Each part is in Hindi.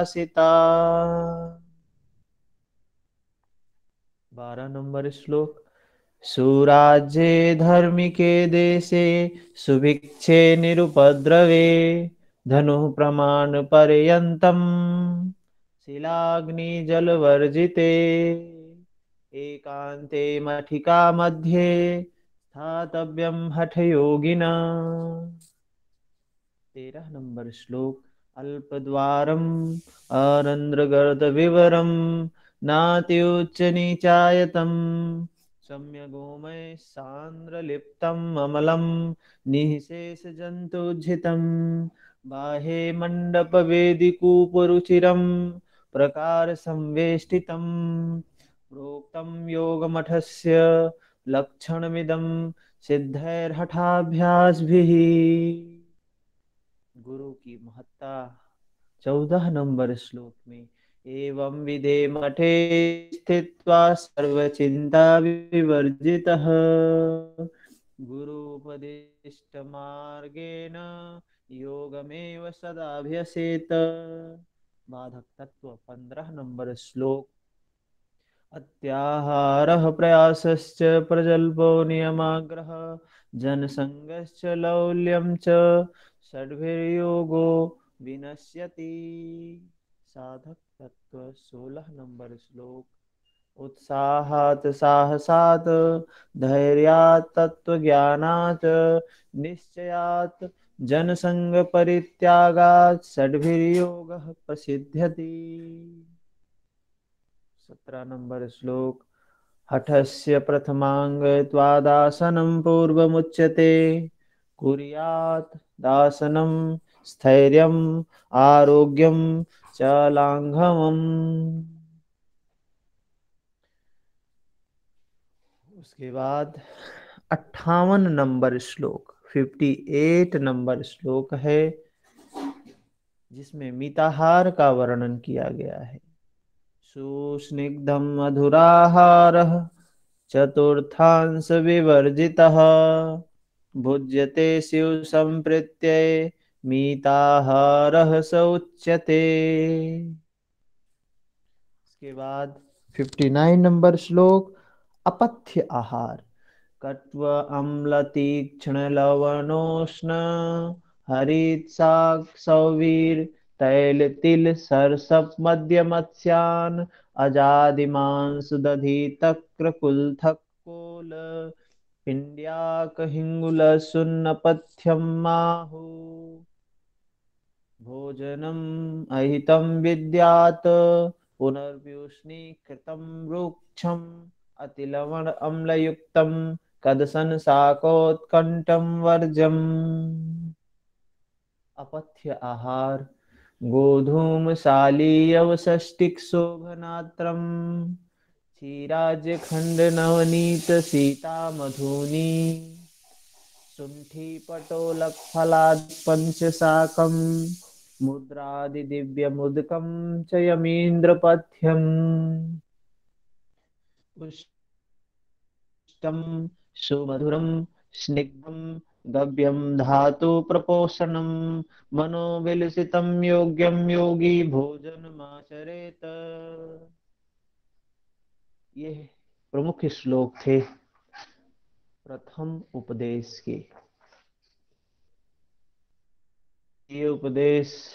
सीता। 12 नंबर श्लोक। सुराज्ये धर्मिके देशे सुभिक्षे निरुपद्रवे धनुः प्रमाण पर्यन्तम् शिलाग्निजलवर्जिते एकान्ते मठिका मध्ये स्थातव्यं हठयोगिना। 13 नंबर श्लोक। अल्पद्वारम् अरन्ध्रगर्दविवरम् नात्युच्च नीचायतम् सम्यगोमय सान्द्रलिप्तम् अमलम् निःशेषजन्तुज्झितम् बाहे मण्डपवेदिकूपरुचिरम् प्रकारसंवेष्टितम् प्रोक्तं योगमठस्य लक्षणमिदं सिद्धैर्हठाभ्यासभिः। गुरु की महत्ता। 14 नंबर श्लोक में। एवं विधे मठे स्थित्वा सर्वचिंता विवर्जितः गुरुपदिष्ट मार्गेण योगमेव सदाभ्यसेत। बाधक तत्व। 15 नंबर श्लोक। अत्याहारः प्रयासश्च प्रजल्पो नियमाग्रह जनसंगश्च लौल्यं च षड्भिर्योगो विनश्यति। साधक तत्व। 16 नंबर श्लोक। उत्साहात् साहसात् धैर्यात् तत्वज्ञानात् निश्चयात् जनसंग परित्यागात् षड्भिर्योगः प्रसिद्ध्यति। 17 नंबर श्लोक। हठस्य प्रथमांग त्वादासनं पूर्वमुच्यते कुर्यात् दासनं स्थैर्यम् आरोग्यं च लांघवम्। उसके बाद 58 नंबर श्लोक 58 नंबर श्लोक है जिसमें मिताहार का वर्णन किया गया है। सुस्निग्धं मधुराहारः चतुर्थांश विवर्जितः भुज्यते शिव संप्रीत्यै मिताहारः स उच्यते। इसके बाद 59 नंबर श्लोक। अपथ्य आहार कट्व अम्ल तीक्ष्ण लवणोष्ण हरित शाक सौवीर तैल तिल सरसप मध्य मत्स्यान अजादिमांस दधि तक्र कुलथक कोल पिंड्याक हिंगुल सुन्न पथ्यम माहु भोजनम अहितम विद्यात पुनर्व्यूष्णीकृतं रुक्षम अतिलवण अम्लयुक्तं कदसन शाकोत्कंठं वर्जम्। अपथ्य आहार गोधूम शालीयवषष्टिक शोभनात्रम क्षीराज्य खंड नवनीत सीता मधुनी शुंठी पटोलक फलाद पंच शाकम मुद्रादि दिव्य मुदकम च यमीन्द्र पथ्यम पुष्टम सुमधुरम स्निग्धम गव्यम धातु प्रपोषणम मनोविलसितम योग्यम योगी भोजनमाचरेत। ये प्रमुख श्लोक थे प्रथम उपदेश के। ये उपदेश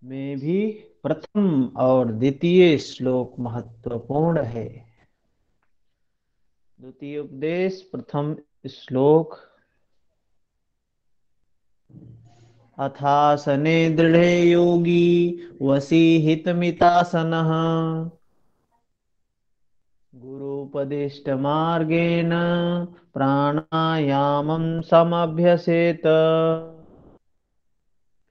में भी प्रथम और द्वितीय श्लोक महत्वपूर्ण है। द्वितीय उपदेश प्रथम श्लोक। अथासने दृढ़े योगी वसी हितमितासनः गुरुपदिष्ट मार्गेण प्राणायामं समभ्यसेत।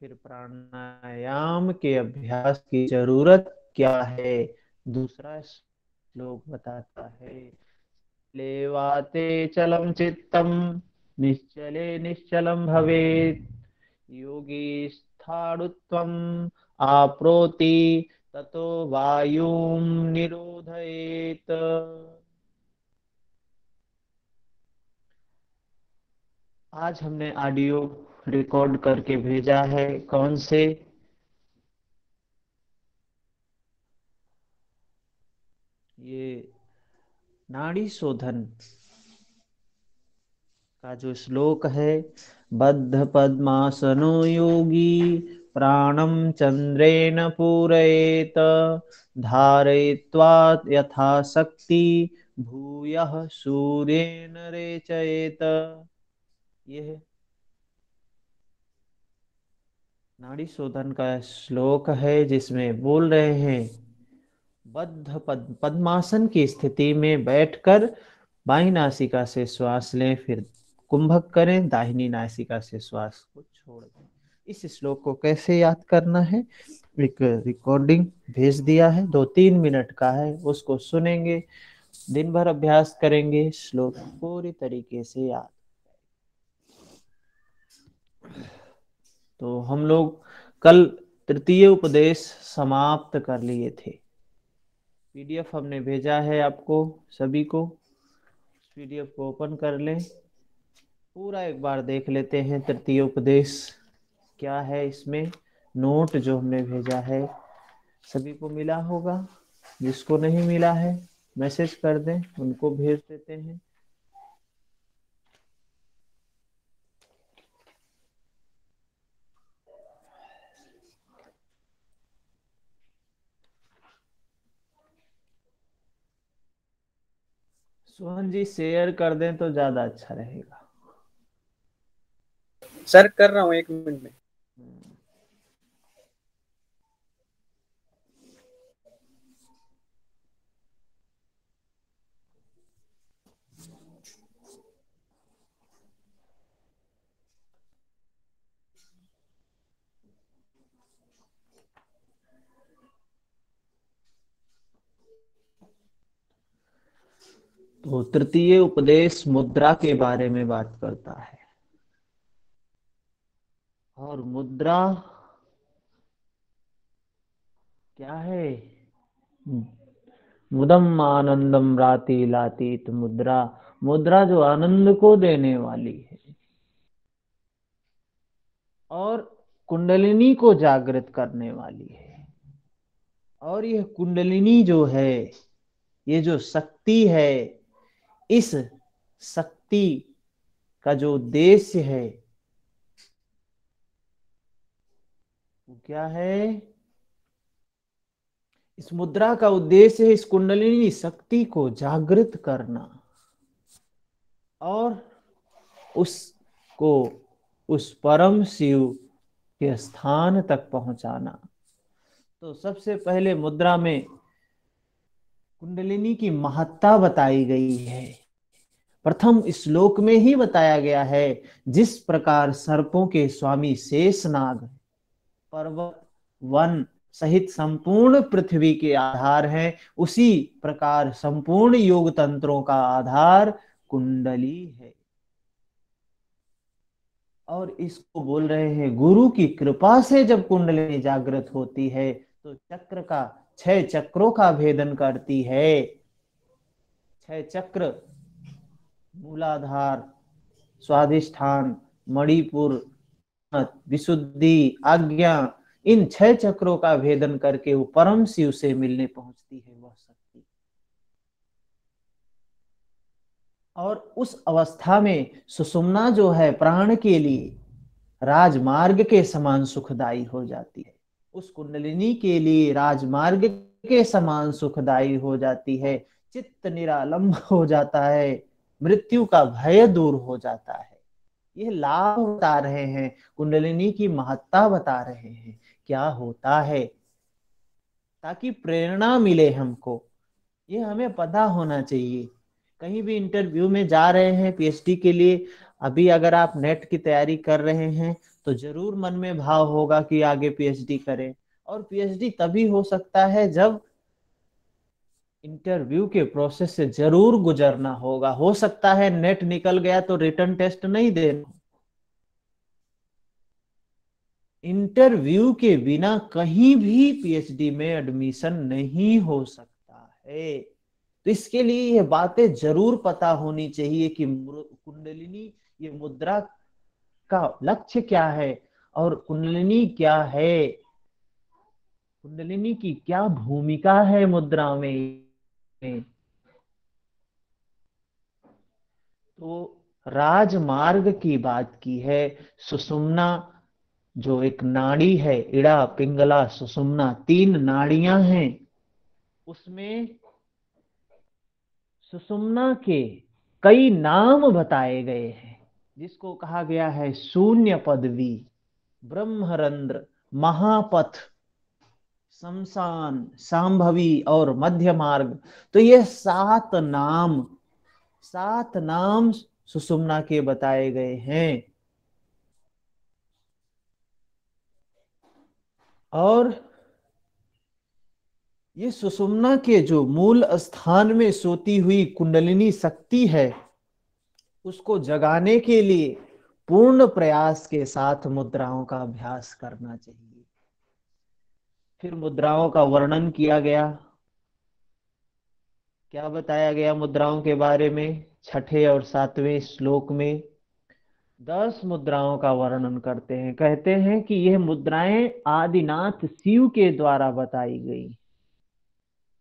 फिर प्राणायाम के अभ्यास की जरूरत क्या है दूसरा श्लोक बताता है। लेवाते चलम चित्तम निश्चले निश्चलम भवेत् योगी स्थाणुत्वम आप्नोति ततो वायुं निरोधयेत। आज हमने ऑडियो रिकॉर्ड करके भेजा है। कौन से? ये नाड़ी शोधन का जो श्लोक है, बद्ध पद्मासनो योगी प्राणम चंद्रेण पूरयेत धारयित्वा यथा शक्ति भूयः सूर्येण रेचयेत। ये है नाड़ी शोधन का श्लोक है, जिसमें बोल रहे हैं पद्मासन की स्थिति में बैठकर बाईं नासिका से श्वास लें, फिर कुंभक करें, दाहिनी नासिका से श्वास को छोड़ दें। इस श्लोक को कैसे याद करना है, एक रिकॉर्डिंग भेज दिया है, 2-3 मिनट का है, उसको सुनेंगे, दिन भर अभ्यास करेंगे, श्लोक पूरी तरीके से याद। तो हम लोग कल तृतीय उपदेश समाप्त कर लिए थे। पीडीएफ हमने भेजा है आपको सभी को, पीडीएफ को ओपन कर लें, पूरा एक बार देख लेते हैं तृतीय उपदेश क्या है। इसमें नोट जो हमने भेजा है सभी को मिला होगा, जिसको नहीं मिला है मैसेज कर दें, उनको भेज देते हैं। सोहन जी शेयर कर दें तो ज्यादा अच्छा रहेगा। सर कर रहा हूँ 1 मिनट में। तो तृतीय उपदेश मुद्रा के बारे में बात करता है, और मुद्रा क्या है? मुदम आनंदम राति लातीत मुद्रा, मुद्रा जो आनंद को देने वाली है और कुंडलिनी को जागृत करने वाली है। और यह कुंडलिनी जो है, ये जो शक्ति है, इस शक्ति का जो उद्देश्य है वो क्या है? इस मुद्रा का उद्देश्य है इस कुंडलिनी शक्ति को जागृत करना और उसको उस परम शिव के स्थान तक पहुंचाना। तो सबसे पहले मुद्रा में कुंडलिनी की महत्ता बताई गई है। प्रथम श्लोक में ही बताया गया है, जिस प्रकार सर्पों के स्वामी शेषनाग पर्वत वन सहित संपूर्ण पृथ्वी के आधार हैं, उसी प्रकार संपूर्ण योग तंत्रों का आधार कुंडली है। और इसको बोल रहे हैं गुरु की कृपा से जब कुंडली जागृत होती है तो चक्र का 6 चक्रों का भेदन करती है। 6 चक्र मूलाधार, स्वाधिष्ठान, मणिपुर, विशुद्धि, आज्ञा, इन 6 चक्रों का भेदन करके वो परम शिव से मिलने पहुंचती है वह शक्ति। और उस अवस्था में सुषुम्ना जो है प्राण के लिए राजमार्ग के समान सुखदाई हो जाती है, उस कुंडलिनी के लिए राजमार्ग के समान सुखदाई हो जाती है। चित्त निरालंब हो जाता है, मृत्यु का भय दूर हो जाता है। ये लाभ बता रहे हैं, कुंडलिनी की महत्ता बता रहे हैं, क्या होता है, ताकि प्रेरणा मिले हमको। ये हमें पता होना चाहिए। कहीं भी इंटरव्यू में जा रहे हैं पीएचडी के लिए, अभी अगर आप नेट की तैयारी कर रहे हैं तो जरूर मन में भाव होगा कि आगे पीएचडी करें। और पीएचडी तभी हो सकता है जब इंटरव्यू के प्रोसेस से जरूर गुजरना होगा। हो सकता है नेट निकल गया तो रिटर्न टेस्ट नहीं देना। इंटरव्यू के बिना कहीं भी पीएचडी में एडमिशन नहीं हो सकता है। तो इसके लिए ये बातें जरूर पता होनी चाहिए कि कुंडलिनी, ये मुद्रा का लक्ष्य क्या है और कुंडलिनी क्या है, कुंडलिनी की क्या भूमिका है मुद्रा में। तो राजमार्ग की बात की है। सुषुम्ना जो एक नाड़ी है, इड़ा पिंगला सुषुम्ना, तीन नाड़ियां हैं, उसमें सुषुम्ना के कई नाम बताए गए हैं, जिसको कहा गया है शून्य पदवी, ब्रह्मरंध्र, महापथ, शमशान, सांभवी और मध्य मार्ग। तो ये सात नाम सुषुम्ना के बताए गए हैं। और ये सुषुम्ना के जो मूल स्थान में सोती हुई कुंडलिनी शक्ति है, उसको जगाने के लिए पूर्ण प्रयास के साथ मुद्राओं का अभ्यास करना चाहिए। फिर मुद्राओं का वर्णन किया गया। क्या बताया गया मुद्राओं के बारे में? छठे और सातवें श्लोक में 10 मुद्राओं का वर्णन करते हैं। कहते हैं कि यह मुद्राएं आदिनाथ शिव के द्वारा बताई गई।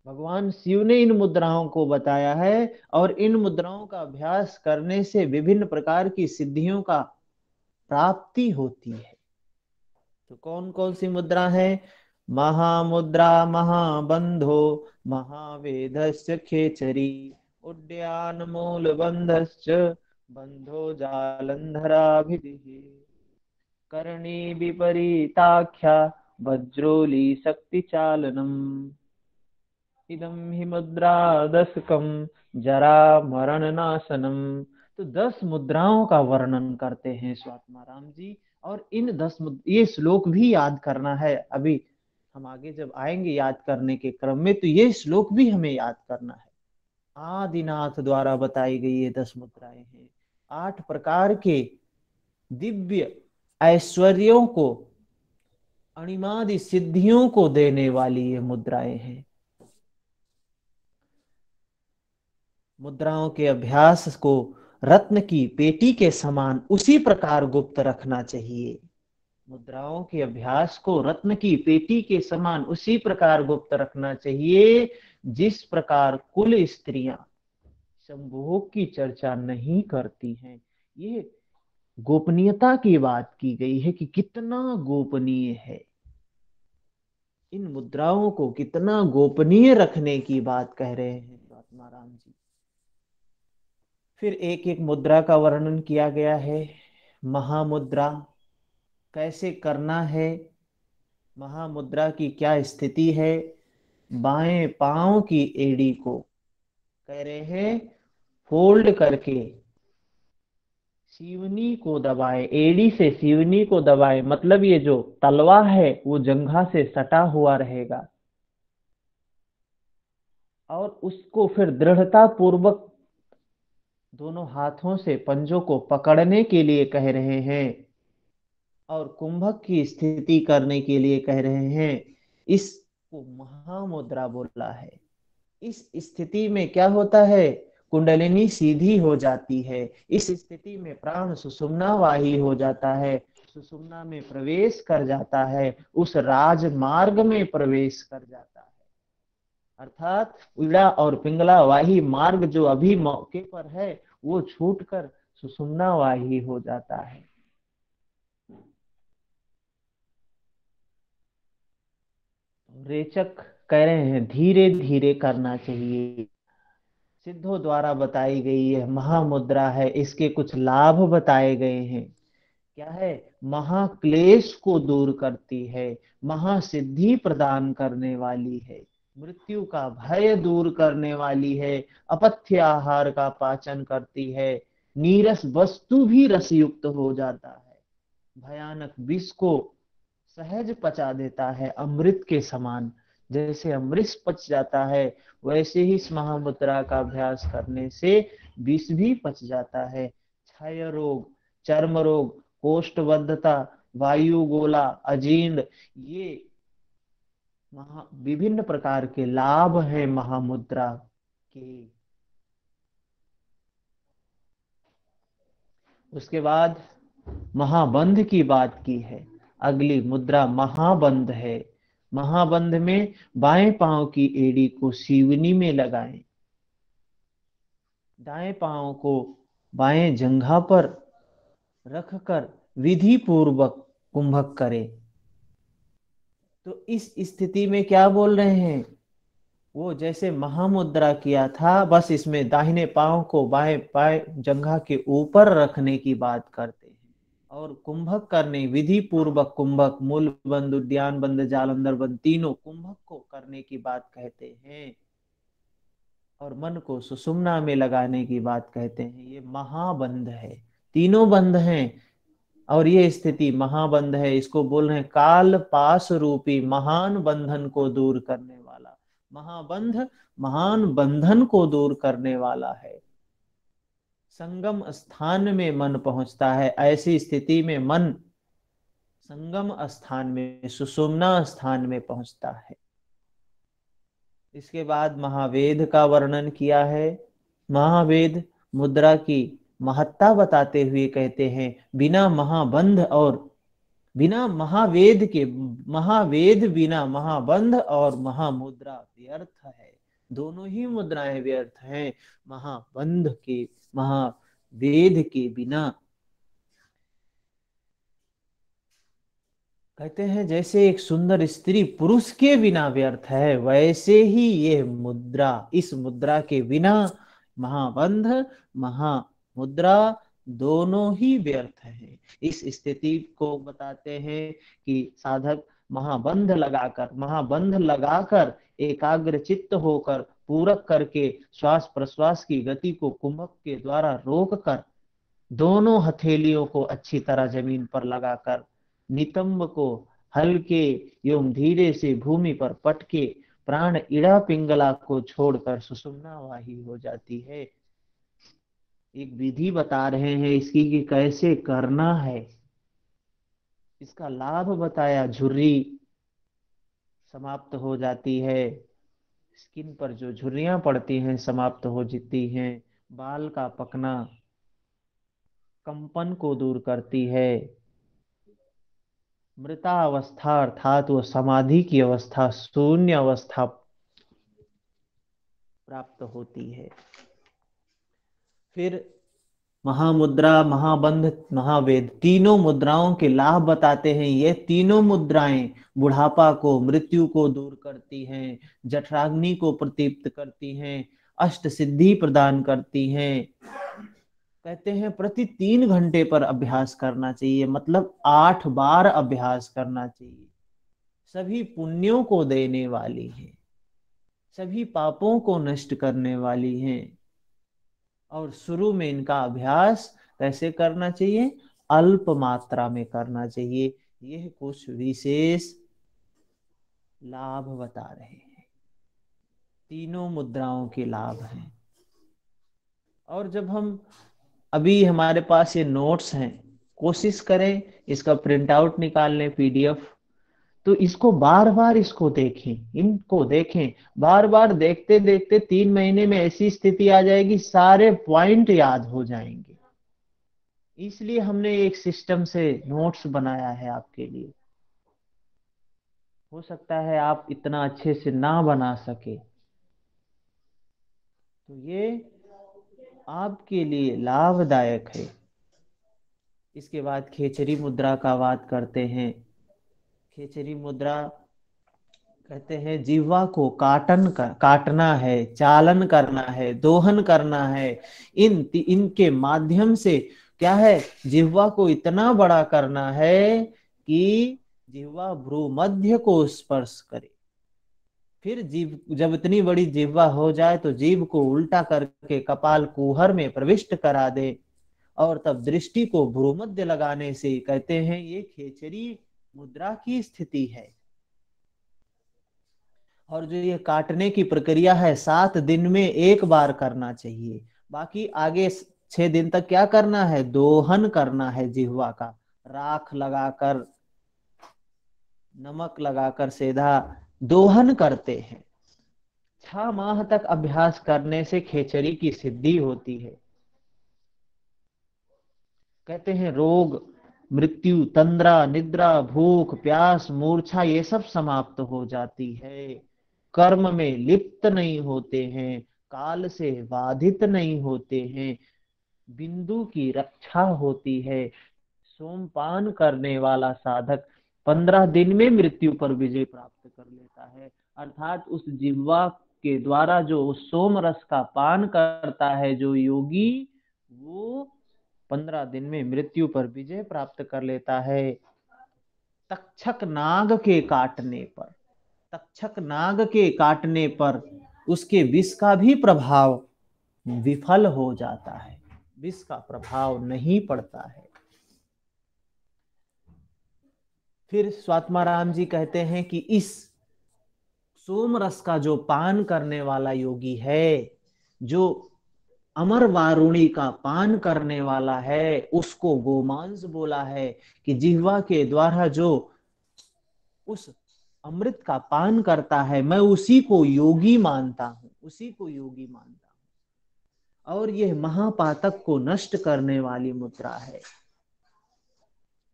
भगवान शिव ने इन मुद्राओं को बताया है, और इन मुद्राओं का अभ्यास करने से विभिन्न प्रकार की सिद्धियों का प्राप्ति होती है। तो कौन कौन सी मुद्रा है? महामुद्रा महाबंधो, महावेदस्य खेचरी, उद्यान मूल बंधश्च, बंधो जालंधराभिधिः, करणी विपरीताख्या, वज्रोली शक्ति चालनम, इदम ही मुद्रा दशकम, जरा मरण नाशनम। तो 10 मुद्राओं का वर्णन करते हैं स्वात्मा राम जी। और इन ये श्लोक भी याद करना है। अभी हम आगे जब आएंगे याद करने के क्रम में, तो ये श्लोक भी हमें याद करना है। आदिनाथ द्वारा बताई गई ये 10 मुद्राएं हैं। 8 प्रकार के दिव्य ऐश्वर्यों को, अणिमादि सिद्धियों को देने वाली ये मुद्राएं हैं। मुद्राओं के अभ्यास को रत्न की पेटी के समान उसी प्रकार गुप्त रखना चाहिए। मुद्राओं के अभ्यास को रत्न की पेटी के समान उसी प्रकार गुप्त रखना चाहिए, जिस प्रकार कुल स्त्रियां संभोग की चर्चा नहीं करती हैं। ये गोपनीयता की बात की गई है कि कितना गोपनीय है। इन मुद्राओं को कितना गोपनीय रखने की बात कह रहे हैं महात्मा राम जी। फिर एक एक मुद्रा का वर्णन किया गया है। महामुद्रा कैसे करना है, महामुद्रा की क्या स्थिति है। बाएं पांव की एड़ी को कह रहे हैं फोल्ड करके सीवनी को दबाए, एड़ी से सीवनी को दबाए, मतलब ये जो तलवा है वो जंघा से सटा हुआ रहेगा, और उसको फिर दृढ़ता पूर्वक दोनों हाथों से पंजों को पकड़ने के लिए कह रहे हैं, और कुंभक की स्थिति करने के लिए कह रहे हैं। इसको महामुद्रा बोला है। इस स्थिति में क्या होता है? कुंडलिनी सीधी हो जाती है। इस स्थिति में प्राण सुषुम्ना वाही हो जाता है, सुषुम्ना में प्रवेश कर जाता है, उस राजमार्ग में प्रवेश कर जाता है। अर्थात उड़ा और पिंगला वाही मार्ग जो अभी मौके पर है, वो छूटकर सुषुम्ना वाही हो जाता है। रेचक कह रहे हैं धीरे धीरे करना चाहिए। सिद्धों द्वारा बताई गई यह महामुद्रा है, इसके कुछ लाभ बताए गए हैं। क्या है? महाक्लेश को दूर करती है, महासिद्धि प्रदान करने वाली है, मृत्यु का भय दूर करने वाली है, अपथ्य आहार का पाचन करती है, नीरस वस्तु भी रसयुक्त हो जाता है, भयानक विष को सहज पचा देता है, अमृत के समान। जैसे अमृत पच जाता है, वैसे ही इस महामुद्रा का अभ्यास करने से विष भी पच जाता है। क्षय रोग, चर्म रोग, कोष्ठबद्धता, वायु गोला, अजीर्ण, ये विभिन्न प्रकार के लाभ हैं महामुद्रा के। उसके बाद महाबंध की बात की है। अगली मुद्रा महाबंध है। महाबंध में बाएं पांव की एड़ी को सीवनी में लगाएं, दाएं पांव को बाएं जंघा पर रखकर विधि पूर्वक कुंभक करें। तो इस स्थिति में क्या बोल रहे हैं, वो जैसे महामुद्रा किया था, बस इसमें दाहिने पांव को बाएं बाएं जंघा के ऊपर रखने की बात करते हैं। और कुंभक करने, विधि पूर्वक कुंभक, मूल बंध, उद्यान बंध, जालंधर बंध, तीनों कुंभक को करने की बात कहते हैं। और मन को सुषुम्ना में लगाने की बात कहते हैं। ये महाबंध है, तीनों बंध हैं। और ये स्थिति महाबंध है, इसको बोल रहे हैं काल पास रूपी महान बंधन को दूर करने वाला। महाबंध महान बंधन को दूर करने वाला है। संगम स्थान में मन पहुंचता है। ऐसी स्थिति में मन संगम स्थान में, सुषुम्ना स्थान में पहुंचता है। इसके बाद महावेद का वर्णन किया है। महावेद मुद्रा की महत्ता बताते हुए कहते हैं, बिना महाबंध और बिना महावेद के, महावेद बिना महाबंध और महामुद्रा व्यर्थ है। दोनों ही मुद्राएं व्यर्थ हैं। महाबंध के, महावेद के बिना। कहते हैं जैसे एक सुंदर स्त्री पुरुष के बिना व्यर्थ है, वैसे ही ये मुद्रा, इस मुद्रा के बिना महाबंध महामुद्रा दोनों ही व्यर्थ है। इस स्थिति को बताते हैं कि साधक महाबंध लगाकर एकाग्र चित्त होकर पूरक करके श्वास प्रश्वास की गति को कुंभक के द्वारा रोककर दोनों हथेलियों को अच्छी तरह जमीन पर लगाकर नितंब को हल्के एवं धीरे से भूमि पर पटके प्राण इड़ा पिंगला को छोड़कर सुषुम्ना वाही हो जाती है। एक विधि बता रहे हैं इसकी कि कैसे करना है। इसका लाभ बताया, झुर्री समाप्त हो जाती है, स्किन पर जो झुर्रियां पड़ती हैं समाप्त हो जाती हैं, बाल का पकना कंपन को दूर करती है, मृतावस्था अर्थात वो समाधि की अवस्था, शून्य अवस्था प्राप्त होती है। फिर महामुद्रा, महाबंध, महावेद, तीनों मुद्राओं के लाभ बताते हैं। ये तीनों मुद्राएं बुढ़ापा को, मृत्यु को दूर करती हैं, जठराग्नि को प्रदीप्त करती हैं, अष्ट सिद्धि प्रदान करती हैं। कहते हैं प्रति 3 घंटे पर अभ्यास करना चाहिए, मतलब 8 बार अभ्यास करना चाहिए। सभी पुण्यों को देने वाली है, सभी पापों को नष्ट करने वाली है। और शुरू में इनका अभ्यास कैसे करना चाहिए, अल्प मात्रा में करना चाहिए। यह कुछ विशेष लाभ बता रहे हैं, तीनों मुद्राओं के लाभ हैं। और जब हम, अभी हमारे पास ये नोट्स हैं, कोशिश करें इसका प्रिंट आउट निकाल लें, पीडीएफ। तो इसको बार बार इसको देखें, इनको देखें, बार बार देखते देखते 3 महीने में ऐसी स्थिति आ जाएगी, सारे पॉइंट याद हो जाएंगे। इसलिए हमने एक सिस्टम से नोट्स बनाया है आपके लिए। हो सकता है आप इतना अच्छे से ना बना सके, तो ये आपके लिए लाभदायक है। इसके बाद खेचरी मुद्रा का बात करते हैं। खेचरी मुद्रा कहते हैं जिह्वा को काटना है, चालन करना है, दोहन करना है। इनके माध्यम से क्या है, जिह्वा को इतना बड़ा करना है कि जिह्वा भ्रूमध्य को स्पर्श करे। फिर जीभ, जब इतनी बड़ी जिह्वा हो जाए तो जीभ को उल्टा करके कपाल कुहर में प्रविष्ट करा दे, और तब दृष्टि को भ्रूमध्य लगाने से कहते हैं ये खेचरी मुद्रा की स्थिति है। और जो ये काटने की प्रक्रिया है 7 दिन में 1 बार करना चाहिए। बाकी आगे 6 दिन तक क्या करना है, दोहन करना है जिह्वा का, राख लगाकर, नमक लगाकर सेधा दोहन करते हैं। 6 माह तक अभ्यास करने से खेचरी की सिद्धि होती है। कहते हैं रोग मृत्यु, तंद्रा, निद्रा, भूख, प्यास, मूर्छा ये सब समाप्त हो जाती है। कर्म में लिप्त नहीं होते हैं, काल से बाधित नहीं होते हैं, बिंदु की रक्षा होती है। सोमपान करने वाला साधक 15 दिन में मृत्यु पर विजय प्राप्त कर लेता है। अर्थात उस जिह्वा के द्वारा जो उस सोम रस का पान करता है जो योगी, वो 15 दिन में मृत्यु पर विजय प्राप्त कर लेता है। तक्षक नाग के काटने पर, तक्षक नाग के काटने पर उसके विष का भी प्रभाव विफल हो जाता है, विष का प्रभाव नहीं पड़ता है। फिर स्वात्माराम जी कहते हैं कि इस सोम रस का जो पान करने वाला योगी है, जो अमर वारुणी का पान करने वाला है, उसको गोमांस बोला है कि जिह्वा के द्वारा जो उस अमृत का पान करता है, मैं उसी को योगी मानता हूं, उसी को योगी मानता हूं। और यह महापातक को नष्ट करने वाली मुद्रा है।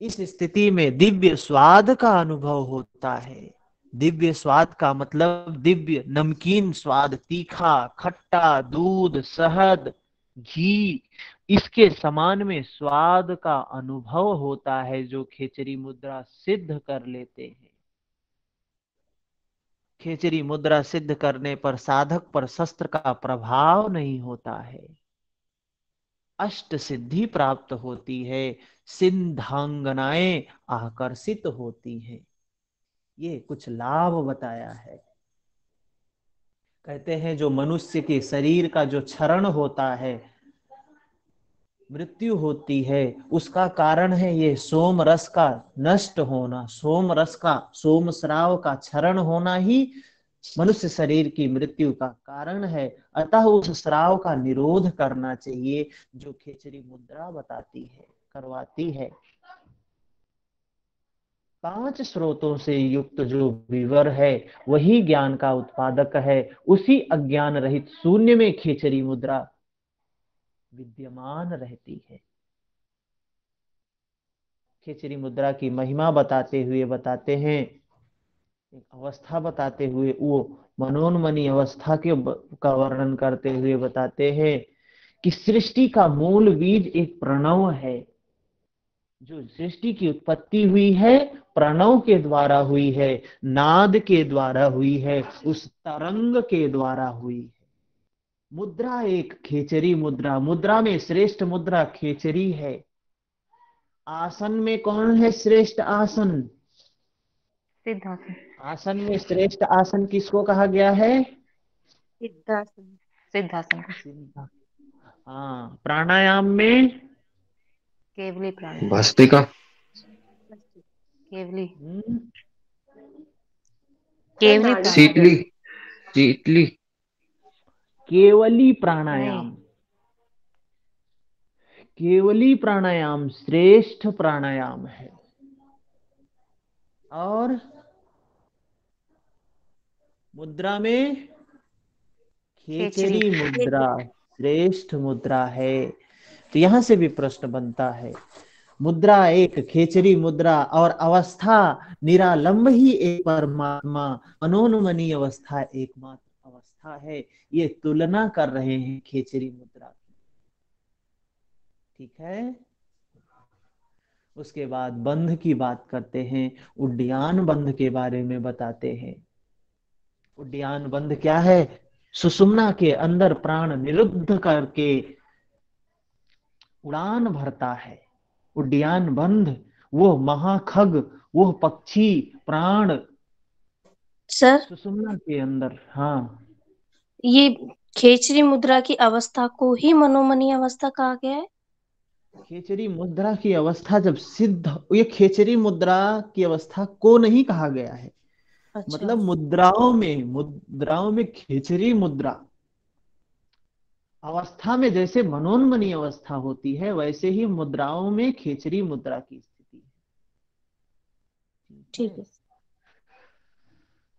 इस स्थिति में दिव्य स्वाद का अनुभव होता है। दिव्य स्वाद का मतलब दिव्य नमकीन स्वाद, तीखा, खट्टा, दूध, शहद, घी, इसके समान में स्वाद का अनुभव होता है जो खेचरी मुद्रा सिद्ध कर लेते हैं। खेचरी मुद्रा सिद्ध करने पर साधक पर शस्त्र का प्रभाव नहीं होता है, अष्ट सिद्धि प्राप्त होती है, सिद्धांगनाएं आकर्षित होती हैं। ये कुछ लाभ बताया है। कहते हैं जो मनुष्य के शरीर का जो क्षरण होता है, मृत्यु होती है, उसका कारण है ये सोम रस का नष्ट होना, सोम रस का, सोम श्राव का क्षरण होना ही मनुष्य शरीर की मृत्यु का कारण है। अतः उस श्राव का निरोध करना चाहिए, जो खेचरी मुद्रा बताती है, करवाती है। 5 स्रोतों से युक्त जो विवर है वही ज्ञान का उत्पादक है। उसी अज्ञान रहित शून्य में खेचरी मुद्रा विद्यमान रहती है। खेचरी मुद्रा की महिमा बताते हुए बताते हैं, एक अवस्था बताते हुए, वो मनोन्मनी अवस्था के का वर्णन करते हुए बताते हैं कि सृष्टि का मूल बीज एक प्रणव है। जो सृष्टि की उत्पत्ति हुई है प्रणव के द्वारा हुई है, नाद के द्वारा हुई है, उस तरंग के द्वारा हुई है। मुद्रा एक खेचरी मुद्रा, मुद्रा में श्रेष्ठ मुद्रा खेचरी है। आसन में कौन है श्रेष्ठ आसन? सिद्धासन। आसन में श्रेष्ठ आसन किसको कहा गया है? सिद्धासन। सिद्धासन। सिद्धा। हाँ, प्राणायाम में केवली प्राणायाम। भस्त्रिका। केवली। हम्म, केवली प्राणायाम। शीतली। शीतली। केवली प्राणायाम। केवली प्राणायाम श्रेष्ठ प्राणायाम है। और मुद्रा में खेचरी मुद्रा श्रेष्ठ मुद्रा है। तो यहां से भी प्रश्न बनता है, मुद्रा एक खेचरी मुद्रा और अवस्था निरालंब ही एक परमात्मा, मनोन्मनी अवस्था एकमात्र अवस्था है। ये तुलना कर रहे हैं खेचरी मुद्रा की। ठीक है। उसके बाद बंध की बात करते हैं, उड्डयन बंध के बारे में बताते हैं। उड्डयन बंध क्या है? सुषुम्ना के अंदर प्राण निरुद्ध करके उड़ान भरता है। उड्डयन बंध वो महाखग, वो पक्षी प्राण सर सुषुम्ना के अंदर। हाँ, ये खेचरी मुद्रा की अवस्था को ही मनोमनी अवस्था कहा गया है। खेचरी मुद्रा की अवस्था जब सिद्ध, ये खेचरी मुद्रा की अवस्था को नहीं कहा गया है। अच्छा। मतलब मुद्राओं में खेचरी मुद्रा अवस्था में जैसे मनोन्मनी अवस्था होती है, वैसे ही मुद्राओं में खेचरी मुद्रा की स्थिति है। ठीक है।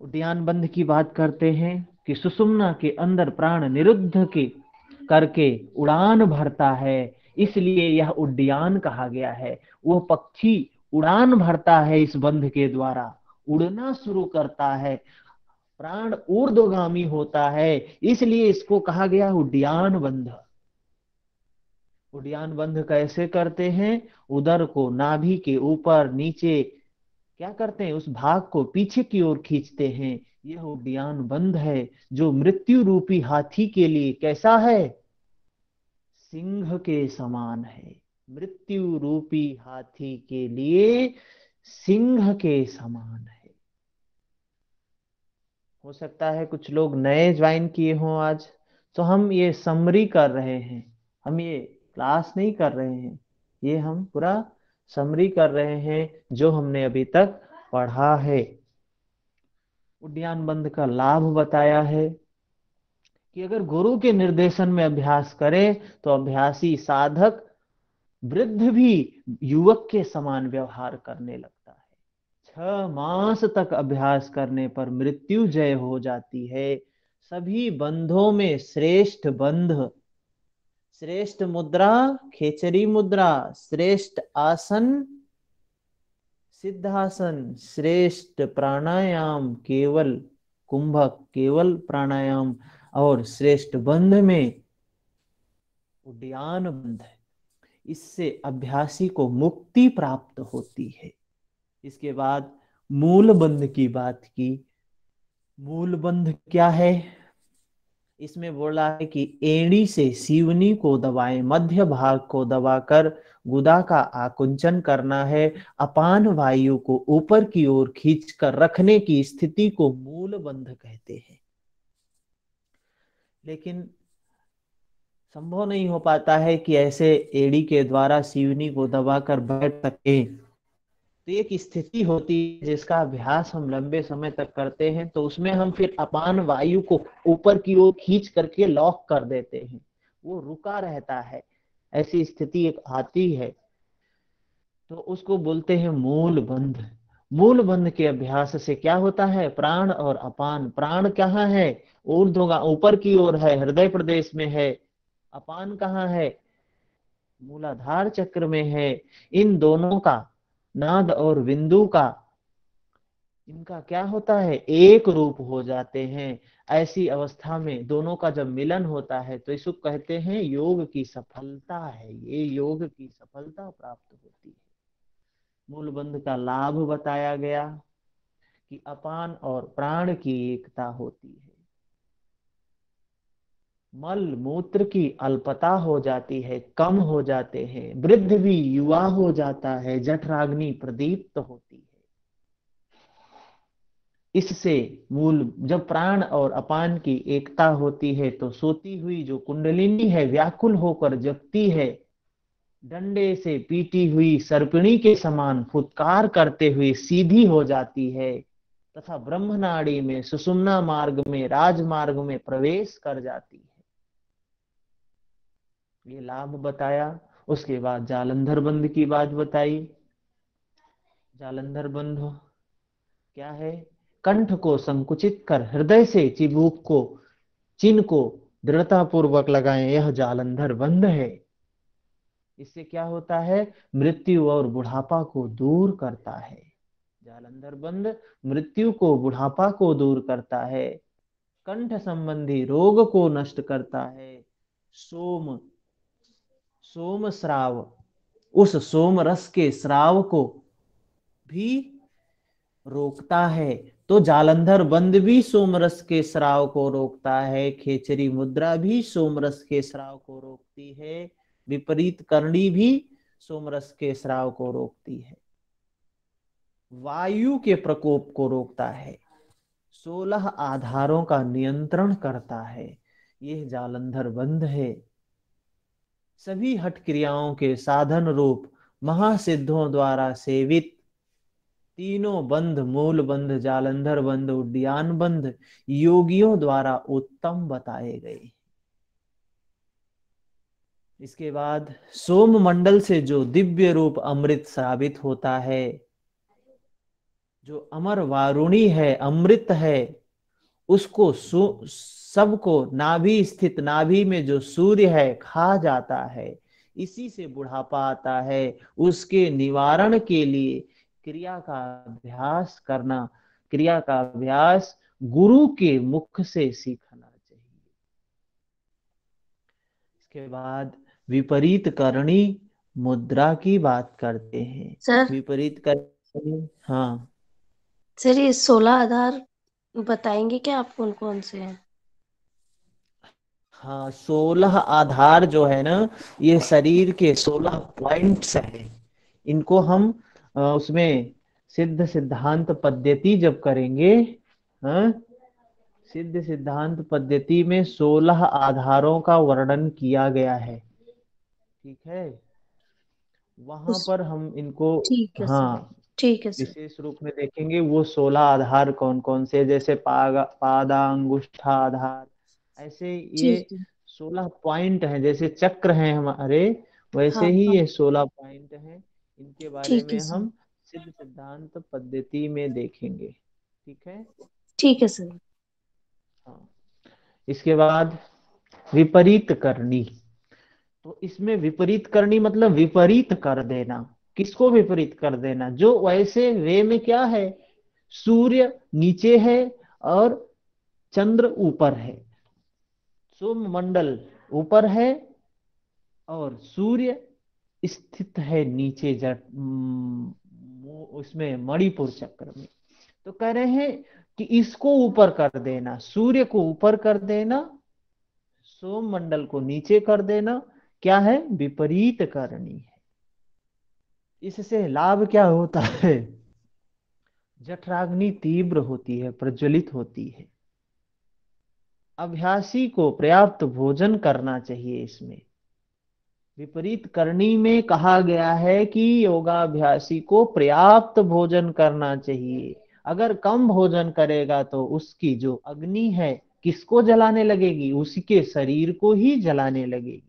उड्डयन बंध की बात करते हैं कि सुषुम्ना के अंदर प्राण निरुद्ध के करके उड़ान भरता है। इसलिए यह उड्डयन कहा गया है। वह पक्षी उड़ान भरता है इस बंध के द्वारा, उड़ना शुरू करता है, प्राण ऊर्ध्वगामी होता है, इसलिए इसको कहा गया उड्डयन बंध। उड्डयन बंध कैसे करते हैं? उदर को नाभि के ऊपर नीचे क्या करते हैं, उस भाग को पीछे की ओर खींचते हैं। यह उड्डयन बंध है जो मृत्यु रूपी हाथी के लिए कैसा है? सिंह के समान है। मृत्यु रूपी हाथी के लिए सिंह के समान है। हो सकता है कुछ लोग नए ज्वाइन किए हों आज, तो हम ये समरी कर रहे हैं, हम ये क्लास नहीं कर रहे हैं, ये हम पूरा समरी कर रहे हैं जो हमने अभी तक पढ़ा है। उड्डयन बंध का लाभ बताया है कि अगर गुरु के निर्देशन में अभ्यास करे तो अभ्यासी साधक वृद्ध भी युवक के समान व्यवहार करने लगता है। 6 मास तक अभ्यास करने पर मृत्यु जय हो जाती है। सभी बंधों में श्रेष्ठ बंध, श्रेष्ठ मुद्रा खेचरी मुद्रा, श्रेष्ठ आसन सिद्धासन, श्रेष्ठ प्राणायाम केवल कुंभक, केवल प्राणायाम, और श्रेष्ठ बंध में उड्डयन बंध है। इससे अभ्यासी को मुक्ति प्राप्त होती है। इसके बाद मूल बंध की बात की। मूल बंध क्या है? इसमें बोला है कि एड़ी से सीवनी को दबाएं, मध्य भाग को दबाकर गुदा का आकुंचन करना है। अपान वायु को ऊपर की ओर खींचकर रखने की स्थिति को मूल बंध कहते हैं। लेकिन संभव नहीं हो पाता है कि ऐसे एड़ी के द्वारा सीवनी को दबाकर बैठ सके। तो एक स्थिति होती है जिसका अभ्यास हम लंबे समय तक करते हैं, तो उसमें हम फिर अपान वायु को ऊपर की ओर खींच करके लॉक कर देते हैं, वो रुका रहता है। ऐसी स्थिति एक आती है तो उसको बोलते हैं मूल बंध। मूल बंध के अभ्यास से क्या होता है? प्राण और अपान, प्राण कहाँ है? ऊर्ध्व ऊपर की ओर है, हृदय प्रदेश में है। अपान कहाँ है? मूलाधार चक्र में है। इन दोनों का, नाद और बिंदु का, इनका क्या होता है? एक रूप हो जाते हैं। ऐसी अवस्था में दोनों का जब मिलन होता है तो इसको कहते हैं योग की सफलता है। ये योग की सफलता प्राप्त होती है। मूल बंध का लाभ बताया गया कि अपान और प्राण की एकता होती है। मल मूत्र की अल्पता हो जाती है, कम हो जाते हैं। वृद्ध भी युवा हो जाता है, जठराग्नि प्रदीप्त होती है। इससे मूल, जब प्राण और अपान की एकता होती है तो सोती हुई जो कुंडलिनी है व्याकुल होकर जगती है, डंडे से पीटी हुई सर्पिणी के समान फुत्कार करते हुए सीधी हो जाती है तथा ब्रह्मनाड़ी में, सुषुम्ना मार्ग में, राजमार्ग में प्रवेश कर जाती है। ये लाभ बताया। उसके बाद जालंधर बंध की बात बताई। जालंधर बंध क्या है? कंठ को संकुचित कर हृदय से चिबूक को, चिन्ह को दृढ़ता पूर्वक लगाएं, यह जालंधर बंध है। इससे क्या होता है? मृत्यु और बुढ़ापा को दूर करता है। जालंधर बंध मृत्यु को, बुढ़ापा को दूर करता है, कंठ संबंधी रोग को नष्ट करता है। सोम स्राव, उस सोम रस के स्राव को भी रोकता है। तो जालंधर बंध भी सोमरस के स्राव को रोकता है। खेचरी मुद्रा भी सोमरस के स्राव को रोकती है। विपरीत करणी भी सोमरस के स्राव को रोकती है। वायु के प्रकोप को रोकता है। 16 आधारों का नियंत्रण करता है। यह जालंधर बंध है। सभी हठ क्रियाओं के साधन रूप महासिद्धों द्वारा सेवित तीनों बंध, मूल बंध, जालंधर बंध, उड्डयन बंध, योगियों द्वारा उत्तम बताए गए। इसके बाद सोम मंडल से जो दिव्य रूप अमृत श्रावित होता है, जो अमर वारुणी है, अमृत है, उसको सबको नाभि स्थित, नाभि में जो सूर्य है, खा जाता है। इसी से बुढ़ापा आता है। उसके निवारण के लिए क्रिया का अभ्यास करना, क्रिया का अभ्यास गुरु के मुख से सीखना चाहिए। इसके बाद विपरीत करणी मुद्रा की बात करते हैं। सर विपरीत करणी, हाँ सर, ये 16 आधार बताएंगे क्या आप कौन कौन से हैं? हाँ, 16 आधार जो है ना, ये शरीर के 16 पॉइंट्स हैं। इनको हम उसमें सिद्ध सिद्धांत पद्धति जब करेंगे, हाँ, सिद्ध सिद्धांत पद्धति में 16 आधारों का वर्णन किया गया है। ठीक है, वहां उस पर हम इनको, ठीक है सर, हाँ, ठीक है सर। विशेष रूप में देखेंगे वो 16 आधार कौन कौन से, जैसे पादांगुष्ठा आधार, ऐसे ये ठीक है। 16 पॉइंट हैं। जैसे चक्र हैं हमारे, वैसे हाँ ही हाँ, ये 16 पॉइंट हैं। इनके बारे ठीक है में सर, हम सिद्ध सिद्धांत पद्धति में देखेंगे। ठीक है, ठीक है सर। हाँ। इसके बाद विपरीत करनी, तो इसमें विपरीत करनी मतलब विपरीत कर देना। किसको विपरीत कर देना? जो वैसे वे में क्या है, सूर्य नीचे है और चंद्र ऊपर है, सोम मंडल ऊपर है और सूर्य स्थित है नीचे, उसमें मणिपुर चक्र में। तो कह रहे हैं कि इसको ऊपर कर देना, सूर्य को ऊपर कर देना, सोम मंडल को नीचे कर देना, क्या है? विपरीत करनी है। इससे लाभ क्या होता है? जठराग्नि तीव्र होती है, प्रज्वलित होती है। अभ्यासी को पर्याप्त भोजन करना चाहिए। इसमें विपरीत करनी में कहा गया है कि योगाभ्यासी को पर्याप्त भोजन करना चाहिए। अगर कम भोजन करेगा तो उसकी जो अग्नि है किसको जलाने लगेगी? उसके शरीर को ही जलाने लगेगी।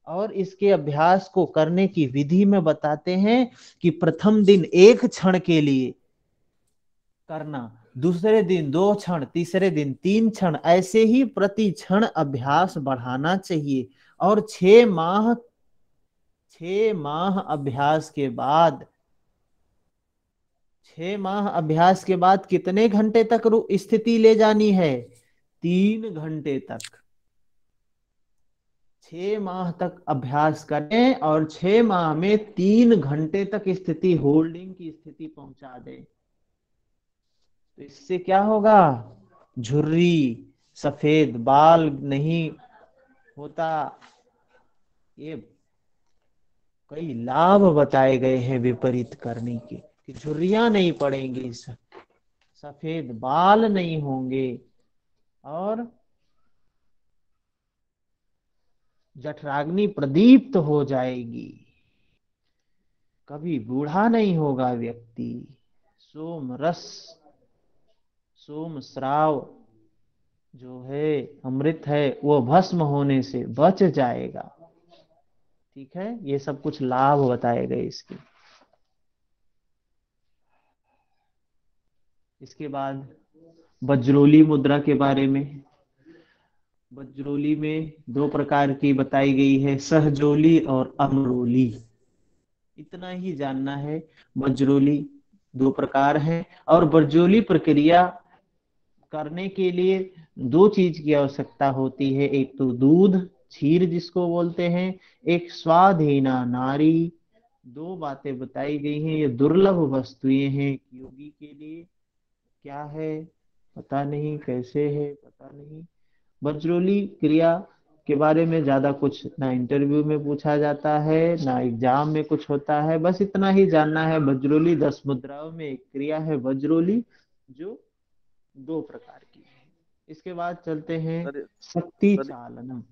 और इसके अभ्यास को करने की विधि में बताते हैं कि प्रथम दिन 1 क्षण के लिए करना, दूसरे दिन 2 क्षण, तीसरे दिन 3 क्षण, ऐसे ही प्रति क्षण अभ्यास बढ़ाना चाहिए। और 6 माह अभ्यास के बाद, 6 माह अभ्यास के बाद कितने घंटे तक स्थिति ले जानी है? 3 घंटे तक। 6 माह तक अभ्यास करें और 6 माह में 3 घंटे तक स्थिति, होल्डिंग की स्थिति पहुंचा दें। तो इससे क्या होगा? झुर्री, सफेद बाल नहीं होता। ये कई लाभ बताए गए हैं विपरीत करने के, कि झुर्रियां नहीं पड़ेंगी, सफेद बाल नहीं होंगे और जठराग्नि प्रदीप्त हो जाएगी। कभी बूढ़ा नहीं होगा व्यक्ति। सोम रस, सोम श्राव जो है, अमृत है, वो भस्म होने से बच जाएगा। ठीक है, ये सब कुछ लाभ बताए गए इसके। इसके बाद वज्रोली मुद्रा के बारे में। वज्रोली में 2 प्रकार की बताई गई है, सहजोली और अमरोली। इतना ही जानना है। वज्रोली 2 प्रकार है और वज्रोली प्रक्रिया करने के लिए 2 चीज की आवश्यकता होती है। एक तो दूध, क्षीर जिसको बोलते हैं, एक स्वाधीना नारी। 2 बातें बताई गई हैं। ये दुर्लभ वस्तुएं हैं योगी के लिए। क्या है पता नहीं, कैसे है पता नहीं। वज्रोली क्रिया के बारे में ज्यादा कुछ ना इंटरव्यू में पूछा जाता है ना एग्जाम में कुछ होता है। बस इतना ही जानना है, वज्रोली 10 मुद्राओं में एक क्रिया है वज्रोली, जो 2 प्रकार की है। इसके बाद चलते हैं सर शक्ति सर चालनम।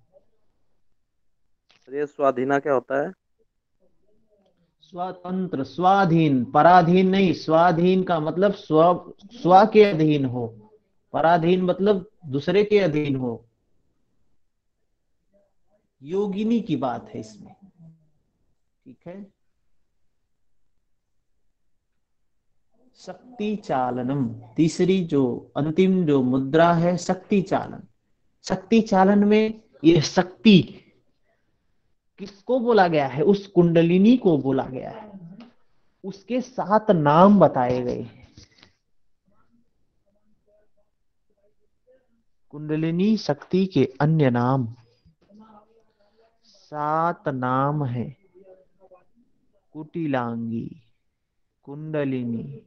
ये स्वाधीना क्या होता है? स्वतंत्र, स्वाधीन, पराधीन नहीं। स्वाधीन का मतलब स्व के अधीन हो, पराधीन मतलब दूसरे के अधीन हो। योगिनी की बात है इसमें। ठीक है, शक्ति चालनम, तीसरी जो अंतिम जो मुद्रा है शक्ति चालन। शक्ति चालन में ये शक्ति किसको बोला गया है? उस कुंडलिनी को बोला गया है। उसके 7 नाम बताए गए हैं। कुंडलिनी शक्ति के अन्य नाम 7 नाम है। कुटिलांगी, कुंडलिनी,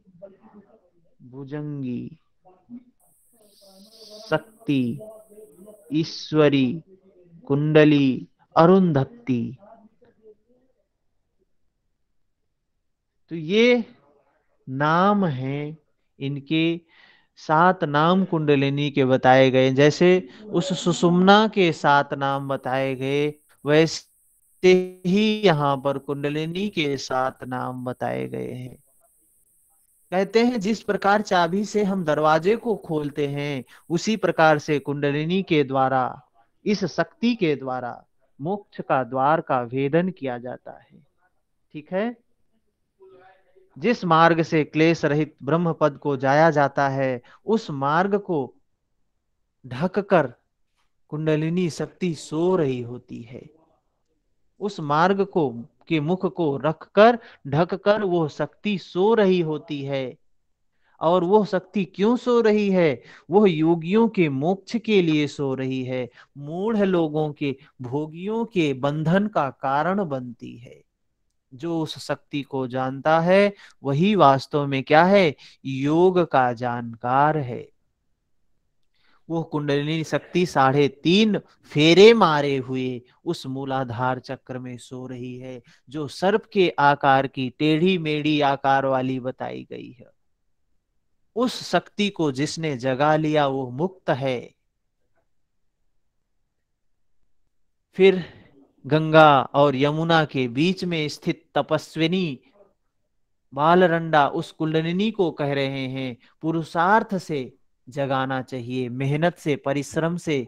भुजंगी, शक्ति, ईश्वरी, कुंडली, अरुंधति। तो ये नाम हैं, इनके 7 नाम कुंडलिनी के बताए गए। जैसे उस सुषुम्ना के 7 नाम बताए गए, वैसे ही यहाँ पर कुंडलिनी के 7 नाम बताए गए हैं। कहते हैं जिस प्रकार चाबी से हम दरवाजे को खोलते हैं, उसी प्रकार से कुंडलिनी के द्वारा, इस शक्ति के द्वारा मोक्ष का द्वार का भेदन किया जाता है। ठीक है। जिस मार्ग से क्लेश रहित ब्रह्म पद को जाया जाता है, उस मार्ग को ढककर कुंडलिनी शक्ति सो रही होती है। उस मार्ग को के मुख को रखकर, ढककर वो शक्ति सो रही होती है। और वो शक्ति क्यों सो रही है? वह योगियों के मोक्ष के लिए सो रही है, मूढ़ लोगों के, भोगियों के बंधन का कारण बनती है। जो उस शक्ति को जानता है, वही वास्तव में क्या है? योग का जानकार है। वो कुंडलिनी शक्ति 3.5 फेरे मारे हुए उस मूलाधार चक्र में सो रही है, जो सर्प के आकार की टेढ़ी मेढ़ी आकार वाली बताई गई है। उस शक्ति को जिसने जगा लिया वो मुक्त है। फिर गंगा और यमुना के बीच में स्थित तपस्विनी बालरंडा उस कुंडलिनी को कह रहे हैं, पुरुषार्थ से जगाना चाहिए, मेहनत से, परिश्रम से,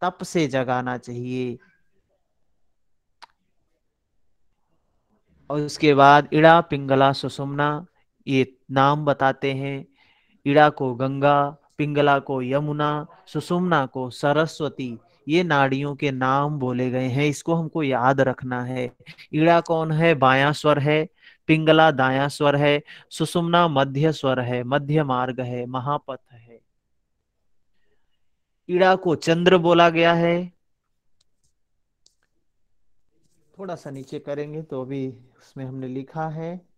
तप से जगाना चाहिए। और उसके बाद इड़ा, पिंगला, सुषुम्ना ये नाम बताते हैं। इड़ा को गंगा, पिंगला को यमुना, सुषुम्ना को सरस्वती, ये नाड़ियों के नाम बोले गए हैं। इसको हमको याद रखना है। इड़ा कौन है? बायां स्वर है। पिंगला दायां स्वर है। सुषुम्ना मध्य स्वर है, मध्य मार्ग है, महापथ है। इड़ा को चंद्र बोला गया है। थोड़ा सा नीचे करेंगे तो अभी उसमें हमने लिखा है।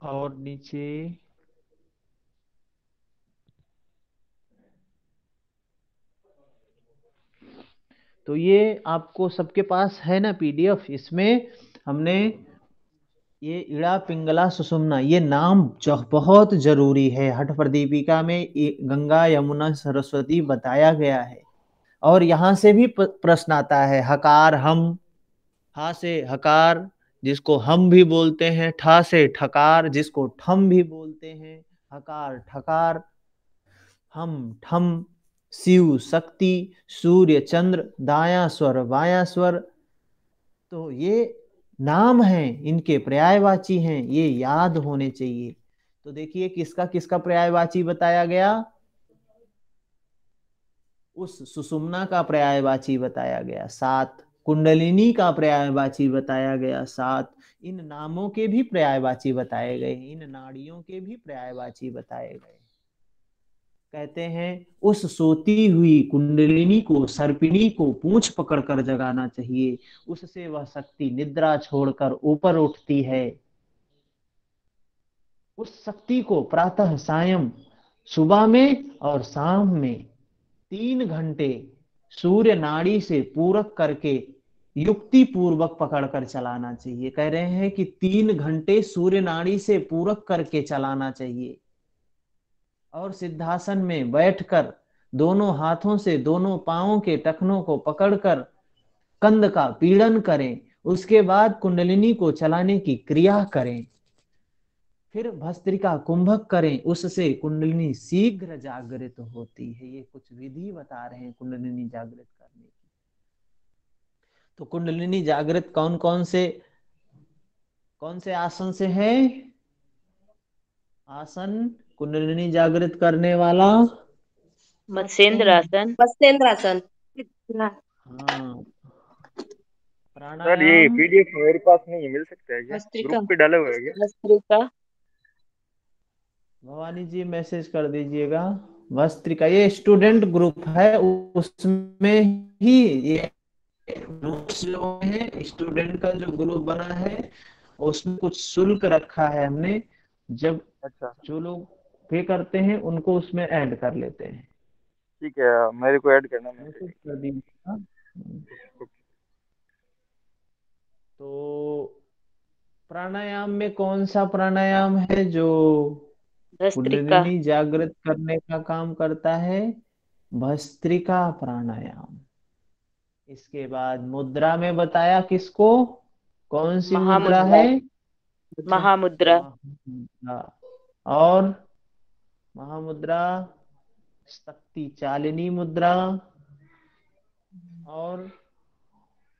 और नीचे तो ये आपको सबके पास है ना पीडीएफ? इसमें हमने ये इड़ा, पिंगला, सुषुम्ना ये नाम जो बहुत जरूरी है। हठ प्रदीपिका में गंगा, यमुना, सरस्वती बताया गया है। और यहां से भी प्रश्न आता है। हकार हम, हा से हकार जिसको हम भी बोलते हैं, ठा से ठकार जिसको ठम भी बोलते हैं, हकार ठकार, हम ठम, शिव शक्ति, सूर्य चंद्र, दाया स्वर बाया स्वर। तो ये नाम हैं, इनके पर्यायवाची हैं, ये याद होने चाहिए। तो देखिए किसका किसका पर्यायवाची बताया गया? उस सुषुम्ना का पर्यायवाची बताया गया 7, कुंडलिनी का पर्यायवाची बताया गया 7, इन नामों के भी पर्यायवाची बताए गए, इन नाड़ियों के भी पर्यायवाची बताए गए। कहते हैं उस सोती हुई कुंडलिनी को, सर्पिणी को पूंछ पकड़कर जगाना चाहिए, उससे वह शक्ति निद्रा छोड़कर ऊपर उठती है। उस शक्ति को प्रातः सायं, सुबह में और शाम में 3 घंटे सूर्य नाड़ी से पूरक करके युक्ति पूर्वक पकड़कर चलाना चाहिए। कह रहे हैं कि 3 घंटे सूर्य नाड़ी से पूरक करके चलाना चाहिए। और सिद्धासन में बैठकर दोनों हाथों से दोनों पांवों के टखनों को पकड़कर कंध का पीड़न करें। उसके बाद कुंडलिनी को चलाने की क्रिया करें। फिर भस्त्रिका कुंभक करें, उससे कुंडलिनी शीघ्र जागृत होती है। ये कुछ विधि बता रहे हैं कुंडलिनी जागृत करने की। तो कुंडलिनी जागृत कौन कौन से आसन से है? आसन कुंडलिनी जागृत करने वाला। मत्स्येंद्रासन। मत्स्येंद्रासन। हाँ, सर ये प्राणायाम। पीडीएफ मेरे पास नहीं है, मिल सकता है क्या? भस्त्रिका। ग्रुप पे डाले हुए है क्या? भस्त्रिका। भवानी जी मैसेज कर दीजिएगा। वस्त्रिका ये स्टूडेंट ग्रुप है, उसमें ही ये नोट्स जो है, स्टूडेंट का जो ग्रुप बना है उसमें कुछ शुल्क रखा है हमने। जब अच्छा जो लोग पे करते हैं उनको उसमें ऐड कर लेते हैं। ठीक है, मेरे को ऐड करना, मैं मैसेज करेंगे। कर दीजिएगा। तो प्राणायाम में कौन सा प्राणायाम है जो भस्त्रिका। कुंडलिनी जागृत करने का काम करता है? भस्त्रिका प्राणायाम। इसके बाद मुद्रा में बताया किसको, कौन सी मुद्रा महामुद्रा। है? महामुद्रा। महामुद्रा। और महामुद्रा, शक्ति चालिनी मुद्रा। और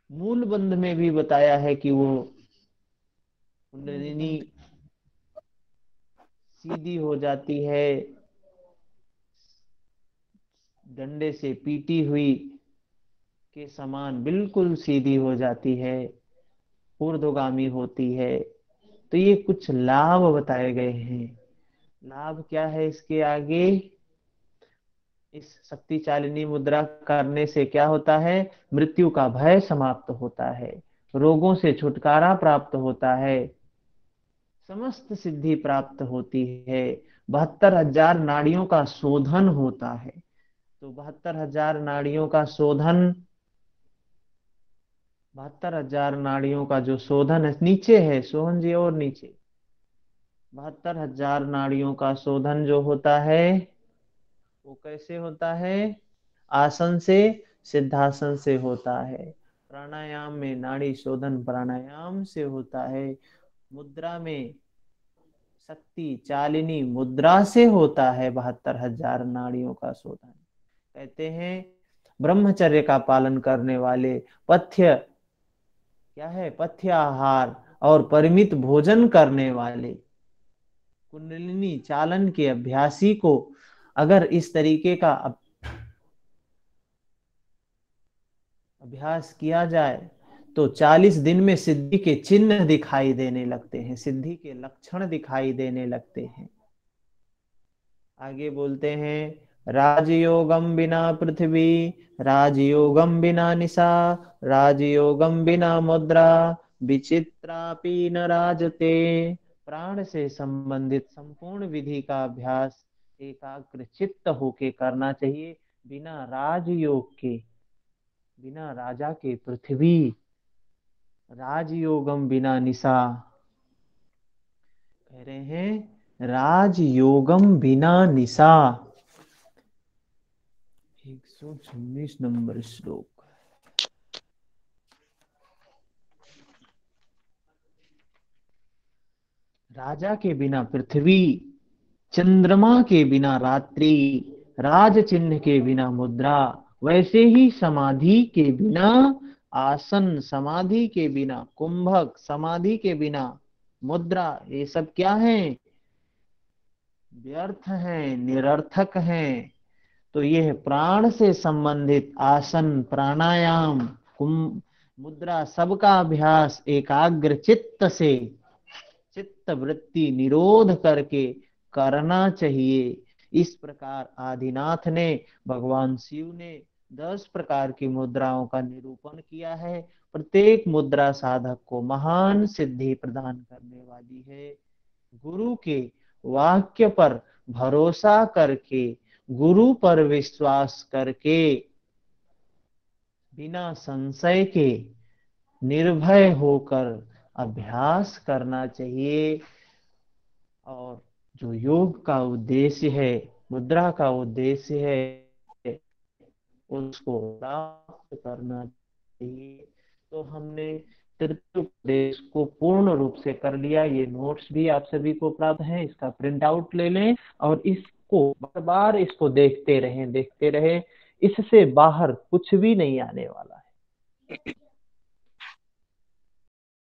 मूल बंध में भी बताया है कि वो कुंडलिनी सीधी हो जाती है, डंडे से पीटी हुई के समान बिल्कुल सीधी हो जाती है, ऊर्ध्वगामी होती है। तो ये कुछ लाभ बताए गए हैं। लाभ क्या है इसके आगे? इस शक्ति चालिनी मुद्रा करने से क्या होता है? मृत्यु का भय समाप्त होता है, रोगों से छुटकारा प्राप्त होता है, समस्त सिद्धि प्राप्त होती है, 72,000 नाड़ियों का शोधन होता है। तो 72,000 नाड़ियों का शोधन, 72,000 नाड़ियों का जो शोधन है, नीचे है सोहन जी और नीचे, 72,000 नाड़ियों का शोधन जो होता है वो कैसे होता है? आसन से, सिद्धासन से होता है। प्राणायाम में नाड़ी शोधन प्राणायाम से होता है। मुद्रा में शक्ति चालिनी मुद्रा से होता है 72,000 नाड़ियों का शोधन। कहते हैं ब्रह्मचर्य का पालन करने वाले, पथ्य क्या है? पथ्य आहार और परिमित भोजन करने वाले कुंडलिनी चालन के अभ्यासी को अगर इस तरीके का अभ्यास किया जाए तो 40 दिन में सिद्धि के चिन्ह दिखाई देने लगते हैं, सिद्धि के लक्षण दिखाई देने लगते हैं। आगे बोलते हैं राजयोगम बिना पृथ्वी, राजयोगम बिना निशा, राजयोगम बिना मुद्रा, विचित्रापि न राजते। प्राण से संबंधित संपूर्ण विधि का अभ्यास एकाग्र चित्त होके करना चाहिए, बिना राजयोग के, बिना राजा के पृथ्वी, राजयोगम बिना निशा। कह रहे हैं राजयोगम बिना निशा। 126 नंबर श्लोक। राजा के बिना पृथ्वी, चंद्रमा के बिना रात्रि, राज चिन्ह के बिना मुद्रा, वैसे ही समाधि के बिना आसन, समाधि के बिना कुंभक, समाधि के बिना मुद्रा, ये सब क्या है? व्यर्थ हैं, निरर्थक हैं। तो यह प्राण से संबंधित आसन, प्राणायाम, मुद्रा, सबका अभ्यास एकाग्र चित्त से, चित्त वृत्ति निरोध करके करना चाहिए। इस प्रकार आदिनाथ ने, भगवान शिव ने 10 प्रकार की मुद्राओं का निरूपण किया है। प्रत्येक मुद्रा साधक को महान सिद्धि प्रदान करने वाली है। गुरु के वाक्य पर भरोसा करके, गुरु पर विश्वास करके, बिना संशय के निर्भय होकर अभ्यास करना चाहिए। और जो योग का उद्देश्य है, मुद्रा का उद्देश्य है, उसको प्राप्त करना चाहिए। तो हमने तृतीय उपदेश को पूर्ण रूप से कर लिया। ये नोट्स भी आप सभी को प्राप्त हैं, इसका प्रिंट आउट ले लें और इसको बार बार इसको देखते रहें, देखते रहें। इससे बाहर कुछ भी नहीं आने वाला है।